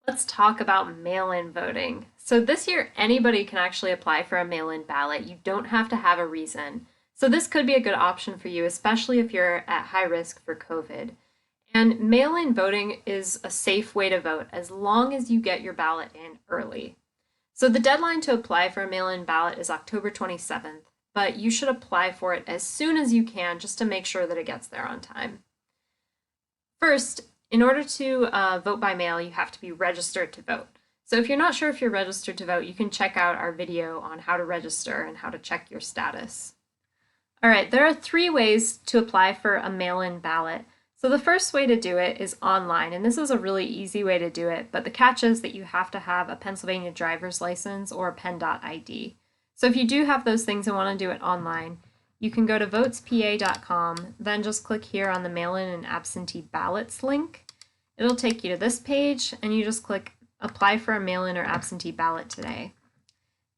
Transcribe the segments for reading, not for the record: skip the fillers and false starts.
Let's talk about mail-in voting. So this year, anybody can actually apply for a mail-in ballot. You don't have to have a reason. So this could be a good option for you, especially if you're at high risk for COVID. And mail-in voting is a safe way to vote as long as you get your ballot in early. So the deadline to apply for a mail-in ballot is October 27th, but you should apply for it as soon as you can just to make sure that it gets there on time. First, in order to vote by mail, you have to be registered to vote. So if you're not sure if you're registered to vote, you can check out our video on how to register and how to check your status. All right, there are 3 ways to apply for a mail-in ballot. So the first way to do it is online, and this is a really easy way to do it, but the catch is that you have to have a Pennsylvania driver's license or a pen.id. So if you do have those things and want to do it online, you can go to votespa.com, then just click here on the mail-in and absentee ballots link. It'll take you to this page, and you just click apply for a mail-in or absentee ballot today.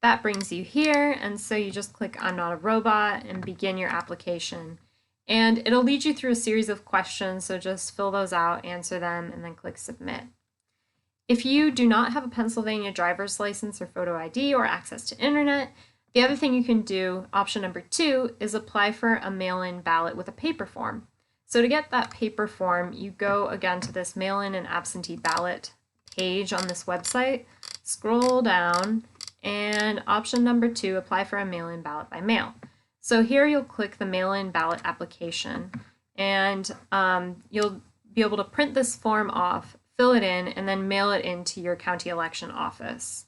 That brings you here, and so you just click I'm not a robot and begin your application. And it'll lead you through a series of questions, so just fill those out, answer them, and then click submit. If you do not have a Pennsylvania driver's license or photo ID or access to internet, the other thing you can do, option number 2, is apply for a mail-in ballot with a paper form. So to get that paper form, you go again to this mail-in and absentee ballot page on this website, scroll down, and option number 2, apply for a mail-in ballot by mail. So here you'll click the mail-in ballot application, and you'll be able to print this form off, fill it in, and then mail it into your county election office.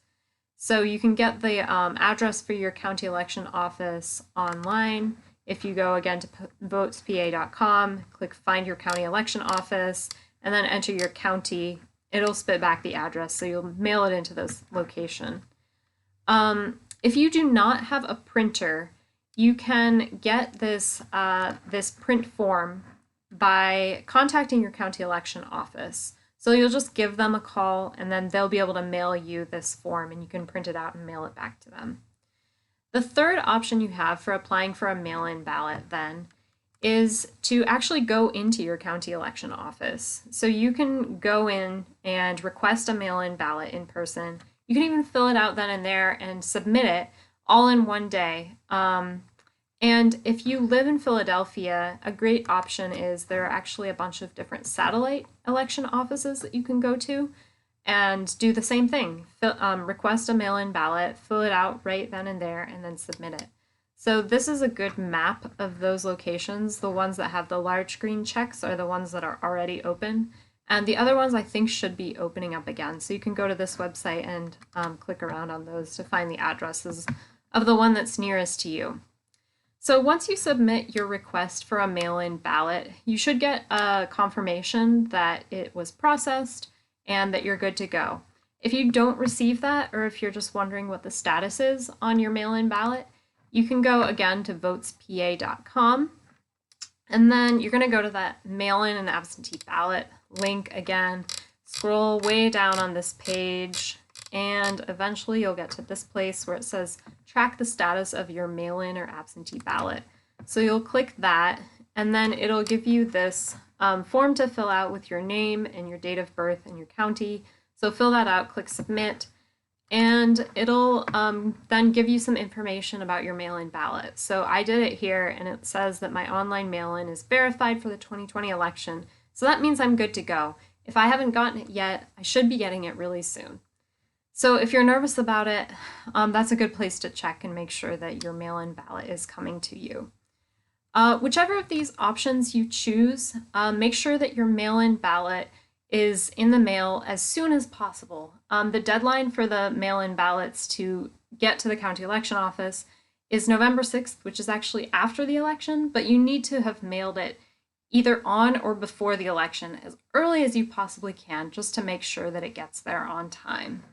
So you can get the address for your county election office online. If you go again to votespa.com, click find your county election office, and then enter your county, it'll spit back the address, so you'll mail it into this location. If you do not have a printer, you can get this, this print form by contacting your county election office. So you'll just give them a call, and then they'll be able to mail you this form, and you can print it out and mail it back to them. The third option you have for applying for a mail-in ballot then is to actually go into your county election office. So you can go in and request a mail-in ballot in person. You can even fill it out then and there and submit it all in one day. And if you live in Philadelphia, a great option is there are actually a bunch of different satellite election offices that you can go to and do the same thing. Request a mail-in ballot, fill it out right then and there, and then submit it. So this is a good map of those locations. The ones that have the large green checks are the ones that are already open. And the other ones I think should be opening up again. So you can go to this website and click around on those to find the addresses of the one that's nearest to you. So once you submit your request for a mail-in ballot, you should get a confirmation that it was processed and that you're good to go. If you don't receive that, or if you're just wondering what the status is on your mail-in ballot, you can go again to votespa.com, and then you're going to go to that mail-in and absentee ballot link again, scroll way down on this page, and eventually you'll get to this place where it says track the status of your mail-in or absentee ballot. So you'll click that, and then it'll give you this form to fill out with your name and your date of birth and your county. So fill that out, click submit, and it'll then give you some information about your mail-in ballot. So I did it here, and it says that my online mail-in is verified for the 2020 election. So that means I'm good to go. If I haven't gotten it yet, I should be getting it really soon. So if you're nervous about it, that's a good place to check and make sure that your mail-in ballot is coming to you. Whichever of these options you choose, make sure that your mail-in ballot is in the mail as soon as possible. The deadline for the mail-in ballots to get to the county election office is November 6th, which is actually after the election, but you need to have mailed it either on or before the election as early as you possibly can, just to make sure that it gets there on time.